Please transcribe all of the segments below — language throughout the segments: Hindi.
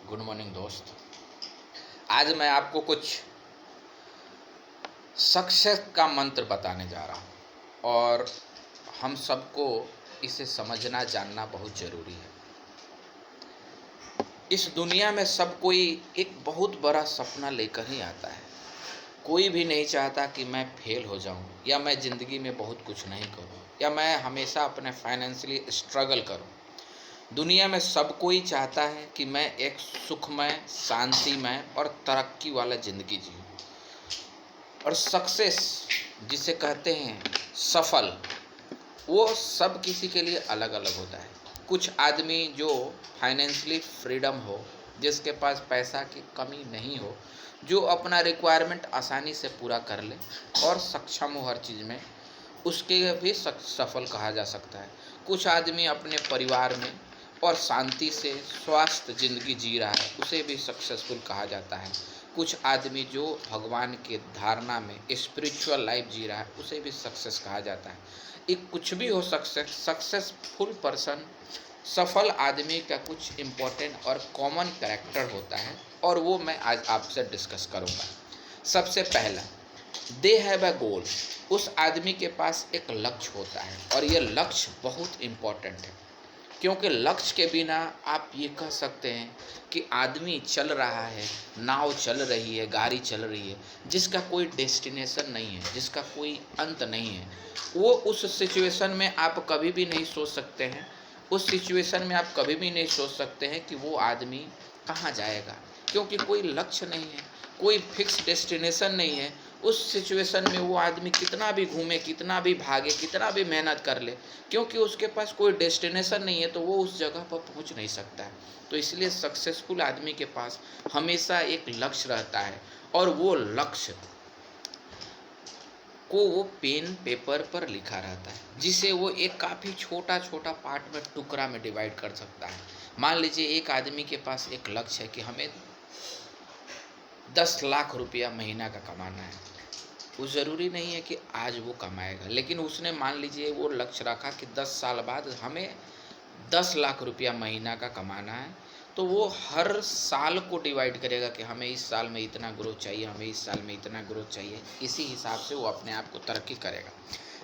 गुड मॉर्निंग दोस्त। आज मैं आपको कुछ सक्सेस का मंत्र बताने जा रहा हूँ और हम सबको इसे समझना जानना बहुत ज़रूरी है। इस दुनिया में सब कोई एक बहुत बड़ा सपना लेकर ही आता है। कोई भी नहीं चाहता कि मैं फेल हो जाऊं या मैं ज़िंदगी में बहुत कुछ नहीं करूं या मैं हमेशा अपने फाइनेंशियली स्ट्रगल करूं। दुनिया में सब कोई चाहता है कि मैं एक सुखमय, शांतिमय और तरक्की वाला ज़िंदगी जीऊँ। और सक्सेस जिसे कहते हैं सफल, वो सब किसी के लिए अलग अलग होता है। कुछ आदमी जो फाइनेंशियली फ्रीडम हो, जिसके पास पैसा की कमी नहीं हो, जो अपना रिक्वायरमेंट आसानी से पूरा कर ले और सक्षम हो हर चीज़ में, उसके भी सफल कहा जा सकता है। कुछ आदमी अपने परिवार में और शांति से स्वस्थ ज़िंदगी जी रहा है, उसे भी सक्सेसफुल कहा जाता है। कुछ आदमी जो भगवान के धारणा में स्पिरिचुअल लाइफ जी रहा है, उसे भी सक्सेस कहा जाता है। ये कुछ भी हो, सक्सेसफुल पर्सन, सफल आदमी का कुछ इम्पोर्टेंट और कॉमन कैरेक्टर होता है और वो मैं आज आपसे डिस्कस करूँगा। सबसे पहला, दे हैव अ गोल। उस आदमी के पास एक लक्ष्य होता है और ये लक्ष्य बहुत इम्पोर्टेंट है, क्योंकि लक्ष्य के बिना आप ये कह सकते हैं कि आदमी चल रहा है, नाव चल रही है, गाड़ी चल रही है, जिसका कोई डेस्टिनेशन नहीं है, जिसका कोई अंत नहीं है। वो उस सिचुएशन में आप कभी भी नहीं सोच सकते हैं, उस सिचुएशन में आप कभी भी नहीं सोच सकते हैं कि वो आदमी कहाँ जाएगा, क्योंकि कोई लक्ष्य नहीं है, कोई फिक्स डेस्टिनेशन नहीं है। उस सिचुएशन में वो आदमी कितना भी घूमे, कितना भी भागे, कितना भी मेहनत कर ले, क्योंकि उसके पास कोई डेस्टिनेशन नहीं है, तो वो उस जगह पर पहुंच नहीं सकता है। तो इसलिए सक्सेसफुल आदमी के पास हमेशा एक लक्ष्य रहता है और वो लक्ष्य को वो पेन पेपर पर लिखा रहता है, जिसे वो एक काफ़ी छोटा छोटा पार्ट में, टुकड़ा में डिवाइड कर सकता है। मान लीजिए एक आदमी के पास एक लक्ष्य है कि हमें 10 लाख रुपया महीना का कमाना है। वो ज़रूरी नहीं है कि आज वो कमाएगा, लेकिन उसने मान लीजिए वो लक्ष्य रखा कि 10 साल बाद हमें 10 लाख रुपया महीना का कमाना है। तो वो हर साल को डिवाइड करेगा कि हमें इस साल में इतना ग्रोथ चाहिए, हमें इस साल में इतना ग्रोथ चाहिए। इसी हिसाब से वो अपने आप को तरक्की करेगा।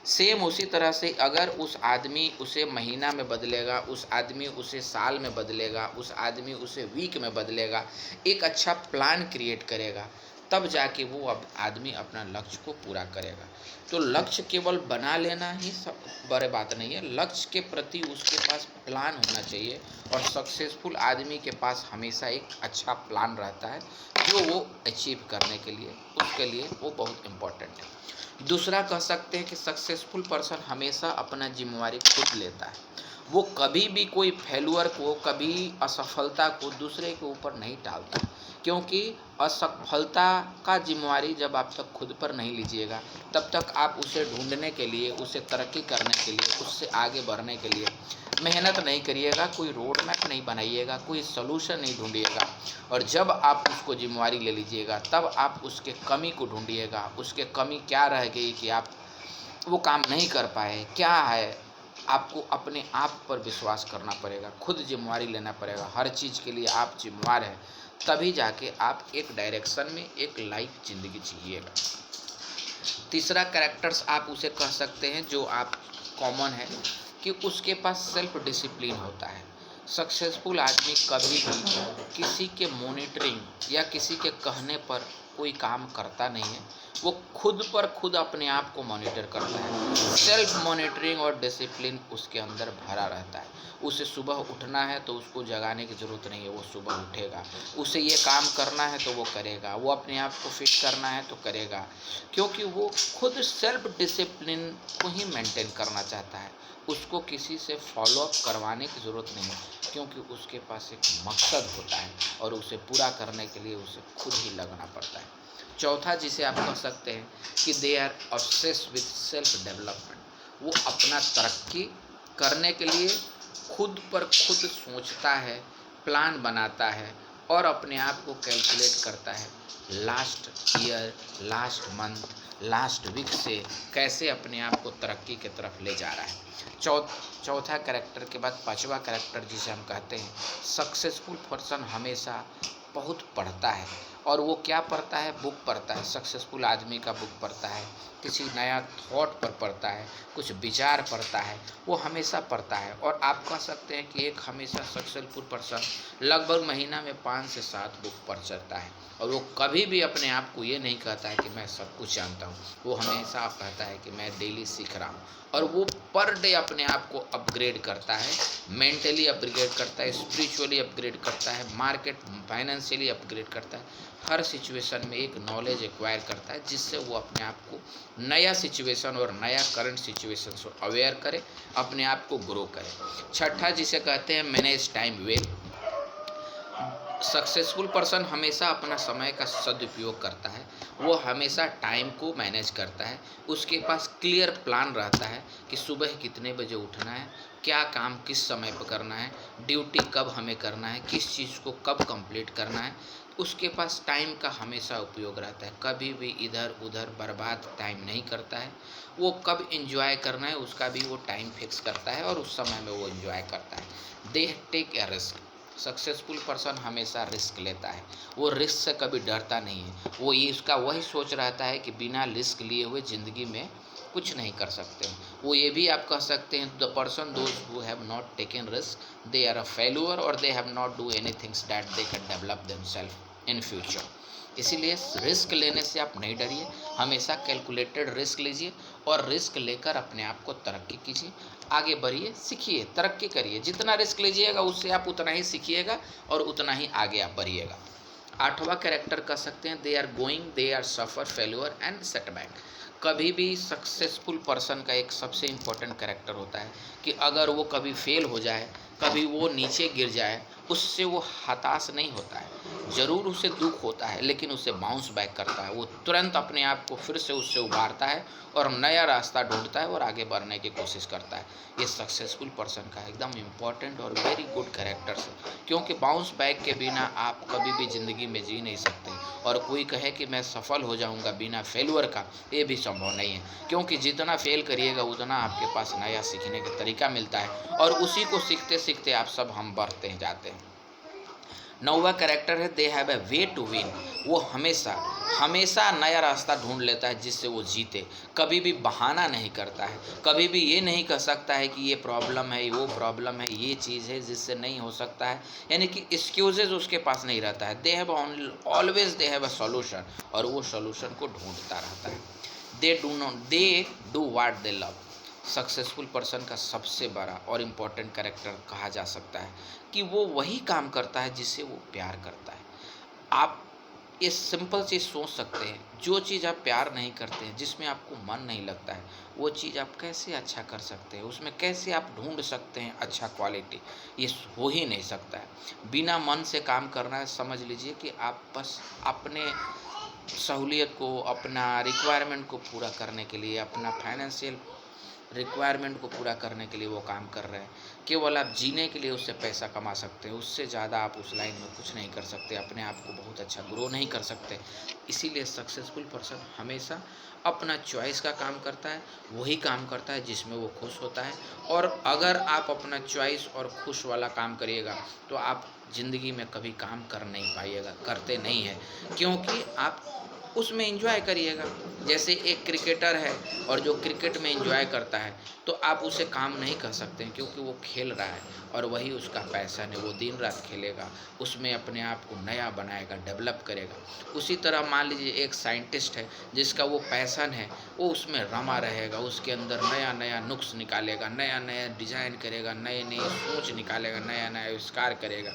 सेम उसी तरह से अगर उस आदमी उसे महीना में बदलेगा, उस आदमी उसे साल में बदलेगा, उस आदमी उसे वीक में बदलेगा, एक अच्छा प्लान क्रिएट करेगा, तब जाके वो अब आदमी अपना लक्ष्य को पूरा करेगा। तो लक्ष्य केवल बना लेना ही सब बड़े बात नहीं है, लक्ष्य के प्रति उसके पास प्लान होना चाहिए। और सक्सेसफुल आदमी के पास हमेशा एक अच्छा प्लान रहता है, जो वो अचीव करने के लिए, उसके लिए वो बहुत इम्पोर्टेंट है। दूसरा कह सकते हैं कि सक्सेसफुल पर्सन हमेशा अपना जिम्मेवारी खुद लेता है। वो कभी भी कोई फेलुअर को, कभी असफलता को दूसरे के ऊपर नहीं टालता, क्योंकि असफलता का जिम्मेवारी जब आप तक खुद पर नहीं लीजिएगा, तब तक आप उसे ढूंढने के लिए, उसे तरक्की करने के लिए, उससे आगे बढ़ने के लिए मेहनत नहीं करिएगा, कोई रोड मैप नहीं बनाइएगा, कोई सलूशन नहीं ढूंढिएगा। और जब आप उसको जिम्मेवारी ले लीजिएगा, तब आप उसके कमी को ढूंढिएगा, उसके कमी क्या रह गई कि आप वो काम नहीं कर पाए, क्या है। आपको अपने आप पर विश्वास करना पड़ेगा, खुद जिम्मेवारी लेना पड़ेगा, हर चीज़ के लिए आप जिम्मेवार हैं, तभी जाके आप एक डायरेक्शन में एक लाइफ ज़िंदगी जिएगा। तीसरा कैरेक्टर्स आप उसे कह सकते हैं जो आप कॉमन है, कि उसके पास सेल्फ डिसिप्लिन होता है। सक्सेसफुल आदमी कभी भी किसी के मॉनिटरिंग या किसी के कहने पर कोई काम करता नहीं है, वो खुद पर खुद अपने आप को मॉनिटर करता है। सेल्फ मॉनिटरिंग और डिसिप्लिन उसके अंदर भरा रहता है। उसे सुबह उठना है तो उसको जगाने की ज़रूरत नहीं है, वो सुबह उठेगा। उसे ये काम करना है तो वो करेगा, वो अपने आप को फिट करना है तो करेगा, क्योंकि वो खुद सेल्फ डिसिप्लिन को ही मेंटेन करना चाहता है। उसको किसी से फॉलोअप करवाने की ज़रूरत नहीं है, क्योंकि उसके पास एक मकसद होता है और उसे पूरा करने के लिए उसे खुद ही लगना पड़ता है। चौथा जिसे आप कह सकते हैं कि they are obsessed with self development. वो अपना तरक्की करने के लिए खुद पर खुद सोचता है, प्लान बनाता है और अपने आप को कैलकुलेट करता है। Last year, last month, last week से कैसे अपने आप को तरक्की की तरफ ले जा रहा है। चौथा कैरेक्टर के बाद पांचवा कैरेक्टर जिसे हम कहते हैं, सक्सेसफुल पर्सन हमेशा बहुत पढ़ता है। और वो क्या पढ़ता है? बुक पढ़ता है। सक्सेसफुल आदमी का बुक पढ़ता है, किसी नया थॉट पर पढ़ता है, कुछ विचार पढ़ता है, वो हमेशा पढ़ता है। और आप कह सकते हैं कि एक हमेशा सक्सेसफुल पर्सन लगभग महीना में 5 से 7 बुक पढ़ सकता है। और वो कभी भी अपने आप को ये नहीं कहता है कि मैं सब कुछ जानता हूँ। वो हमेशा कहता है कि मैं डेली सीख रहा हूँ। और वो पर डे अपने आप को अपग्रेड करता है, मेंटली अपग्रेड करता है, स्पिरिचुअली अपग्रेड करता है, मार्केट फाइनेंशियली अपग्रेड करता है। हर सिचुएशन में एक नॉलेज एक्वायर करता है, जिससे वो अपने आप को नया सिचुएशन और नया करंट सिचुएशन से अवेयर करे, अपने आप को ग्रो करे। छठा जिसे कहते हैं manage time well. Successful person हमेशा अपना समय का सदुपयोग करता है। वो हमेशा टाइम को मैनेज करता है। उसके पास क्लियर प्लान रहता है कि सुबह कितने बजे उठना है, क्या काम किस समय पर करना है, ड्यूटी कब हमें करना है, किस चीज़ को कब कंप्लीट करना है। उसके पास टाइम का हमेशा उपयोग रहता है, कभी भी इधर उधर बर्बाद टाइम नहीं करता है। वो कब एंजॉय करना है उसका भी वो टाइम फिक्स करता है और उस समय में वो एंजॉय करता है। They take a risk. Successful person हमेशा रिस्क लेता है। वो रिस्क से कभी डरता नहीं है। वो ये उसका वही सोच रहता है कि बिना रिस्क लिए हुए ज़िंदगी में कुछ नहीं कर सकते। वो ये भी आप कह सकते हैं, the person those who have not taken risk they are a failure और they have not do any things that they can develop themselves in future. इसीलिए रिस्क लेने से आप नहीं डरिए, हमेशा कैलकुलेटेड रिस्क लीजिए और रिस्क लेकर अपने आप को तरक्की कीजिए, आगे बढ़िए, सीखिए, तरक्की करिए। जितना रिस्क लीजिएगा उससे आप उतना ही सीखिएगा और उतना ही आगे आप बढ़िएगा। आठवां कैरेक्टर कह सकते हैं, they are going, they are suffer failure and setback. कभी भी सक्सेसफुल पर्सन का एक सबसे इम्पोर्टेंट कैरेक्टर होता है कि अगर वो कभी फेल हो जाए, कभी वो नीचे गिर जाए, उससे वो हताश नहीं होता है। ज़रूर उसे दुख होता है, लेकिन उसे बाउंस बैक करता है। वो तुरंत अपने आप को फिर से उससे उबारता है और नया रास्ता ढूंढता है और आगे बढ़ने की कोशिश करता है। ये सक्सेसफुल पर्सन का एकदम इम्पॉर्टेंट और वेरी गुड कैरेक्टर्स है, क्योंकि बाउंस बैक के बिना आप कभी भी ज़िंदगी में जी नहीं सकते। और कोई कहे कि मैं सफल हो जाऊंगा बिना फेल्यूअर का, ये भी संभव नहीं है, क्योंकि जितना फेल करिएगा उतना आपके पास नया सीखने का तरीका मिलता है और उसी को सीखते सीखते आप सब हम बढ़ते जाते हैं। नौवा कैरेक्टर है, they have a way to win. वो हमेशा हमेशा नया रास्ता ढूंढ लेता है जिससे वो जीते, कभी भी बहाना नहीं करता है, कभी भी ये नहीं कह सकता है कि ये प्रॉब्लम है, वो प्रॉब्लम है, ये चीज़ है जिससे नहीं हो सकता है, यानी कि एक्सक्यूजेज उसके पास नहीं रहता है। They have always they have a solution और वो सॉल्यूशन को ढूंढता रहता है। They do what they love. Successful person का सबसे बड़ा और इम्पोर्टेंट कैरेक्टर कहा जा सकता है कि वो वही काम करता है जिससे वो प्यार करता है। आप ये सिंपल चीज़ सोच सकते हैं, जो चीज़ आप प्यार नहीं करते हैं, जिसमें आपको मन नहीं लगता है, वो चीज़ आप कैसे अच्छा कर सकते हैं, उसमें कैसे आप ढूंढ सकते हैं अच्छा क्वालिटी? ये हो ही नहीं सकता है। बिना मन से काम करना है, समझ लीजिए कि आप बस अपने सहूलियत को, अपना रिक्वायरमेंट को पूरा करने के लिए, अपना फाइनेंशियल रिक्वायरमेंट को पूरा करने के लिए वो काम कर रहे हैं। केवल आप जीने के लिए उससे पैसा कमा सकते हैं, उससे ज़्यादा आप उस लाइन में कुछ नहीं कर सकते, अपने आप को बहुत अच्छा ग्रो नहीं कर सकते। इसीलिए सक्सेसफुल पर्सन हमेशा अपना चॉइस का काम करता है, वही काम करता है जिसमें वो खुश होता है। और अगर आप अपना चॉइस और खुश वाला काम करिएगा तो आप ज़िंदगी में कभी काम कर नहीं पाइएगा, करते नहीं हैं, क्योंकि आप उसमें एंजॉय करिएगा। जैसे एक क्रिकेटर है और जो क्रिकेट में एंजॉय करता है, तो आप उसे काम नहीं कह सकते हैं, क्योंकि वो खेल रहा है और वही उसका पैशन है। वो दिन रात खेलेगा, उसमें अपने आप को नया बनाएगा, डेवलप करेगा। उसी तरह मान लीजिए एक साइंटिस्ट है जिसका वो पैशन है, वो उसमें रमा रहेगा, उसके अंदर नया नया नुक्स निकालेगा, नया नया डिज़ाइन करेगा, नए नए सोच निकालेगा, नया नया आविष्कार करेगा।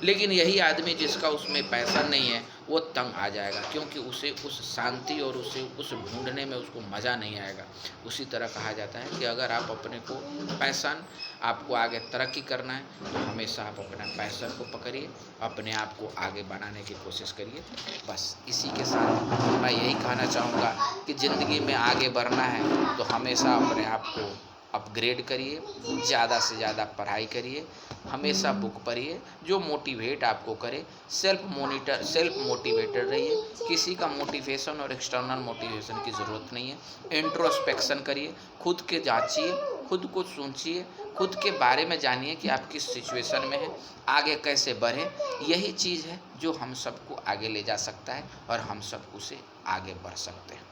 लेकिन यही आदमी जिसका उसमें पैसा नहीं है, वो तंग आ जाएगा, क्योंकि उसे उस शांति और उसे उस ढूंढने में उसको मज़ा नहीं आएगा। उसी तरह कहा जाता है कि अगर आप अपने को पैशन, आपको आगे तरक्की करना है, तो हमेशा आप अपना पैशन को पकड़िए, अपने आप को आगे बढ़ाने की कोशिश करिए। बस इसी के साथ मैं यही कहना चाहूँगा कि ज़िंदगी में आगे बढ़ना है तो हमेशा अपने आप को अपग्रेड करिए, ज़्यादा से ज़्यादा पढ़ाई करिए, हमेशा बुक पढ़िए जो मोटिवेट आपको करे। सेल्फ मोटिवेटेड रहिए, किसी का मोटिवेशन और एक्सटर्नल मोटिवेशन की ज़रूरत नहीं है। इंट्रोस्पेक्शन करिए, खुद के जांचिए, खुद को सोचिए, खुद के बारे में जानिए कि आप किस सिचुएशन में हैं, आगे कैसे बढ़ें। यही चीज़ है जो हम सबको आगे ले जा सकता है और हम सब उसे आगे बढ़ सकते हैं।